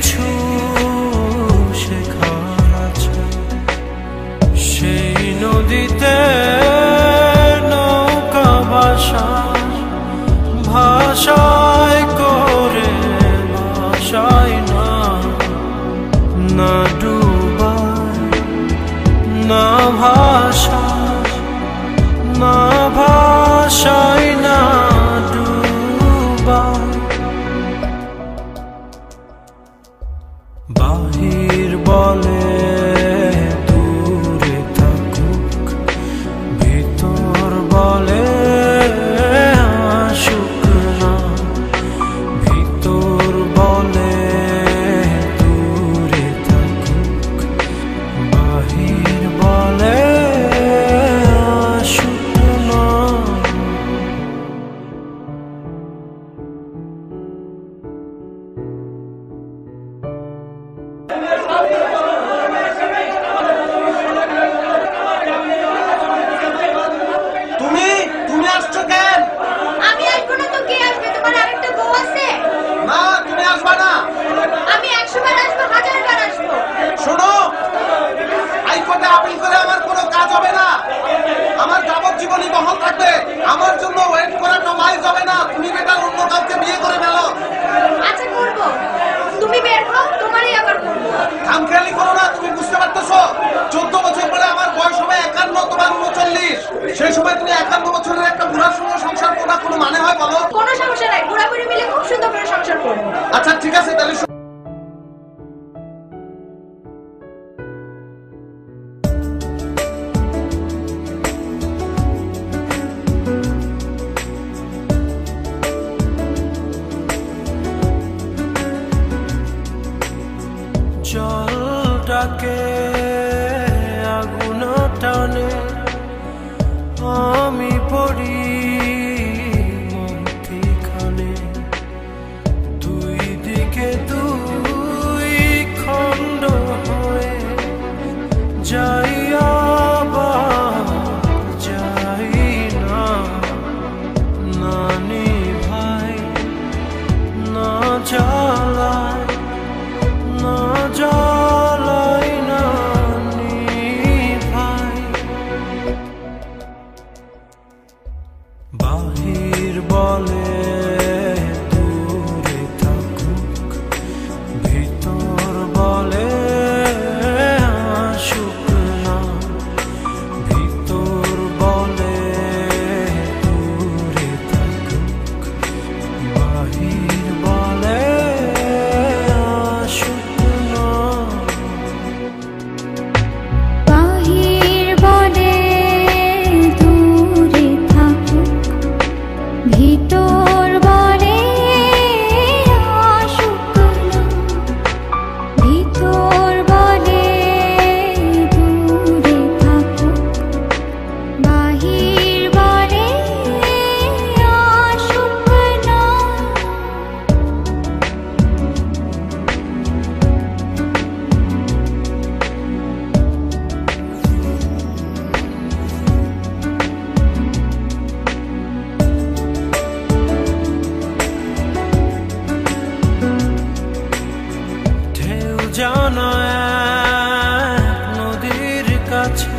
কিছু শেখার আছে। সেই নদীতে নৌকা ভাষায় করে ভাষায় না ডুবায়, না ভাষায় না ডুবায়। বাহির বলে দূরে থাকুক, ভিতর বলে আসুক না। ভিতর বলে দূরে থাকুক, বাহির বলে আসুক না। তুমি আসছো কেন? আমি আসবো না তো কে আসবে? তোমার আরেকটা বউ আছে। না, তুমি আসবা না। আমি 100 বার আসবো, 1000 বার আসবো। শোনো, হাইকোর্টে আপিল করে আমার কোনো কাজ হবে না। আমার যাবজ্জীবনী বহাল থাকবে। আমার জন্য ওয়েট করাটা ওয়াইজ হবে না। তুমি বেটা অন্য কাউকে বিয়ে করে ফেলো। আচ্ছা করবো, তুমি বের হও, তোমারই আবার করবো। খামখেয়ালি করো না, তুমি বুঝতে পারতেছো? 14 বছর পরে আমার বয়স হবে 51, তোমার 39। সেই সময় তুমি 51 বছরের একটা বুড়ার সঙ্গে সংসার করবা, কোনো মানে হয় বলো? কোনো সমস্যা নাই, বুড়াবুড়ি মিলে খুব সুন্দর করে সংসার করবো। আচ্ছা ঠিক আছে, তাহলে জলটাকে আগুন টানে, আমি পড়ি মন্থিখানে। দুই দিকে দুই খণ্ড হয়ে যাই, আবার যাই না। নানি ভাই না জ্বালায়, না জ্বালাই না ভাই। বাহির বলে দূরে থাকুক, ভিতর বলে আসুক না। ভিতর বলে দূরে থাকুক, বাহির বলে আসুক না। বাহির বলে দূরে থাকুক, ভিতর বলে আসুক না। ভিতর বলে দূরে থাকুক, বাহির বলে আসুক না। ঢেউ জানা এক নদীর কাছে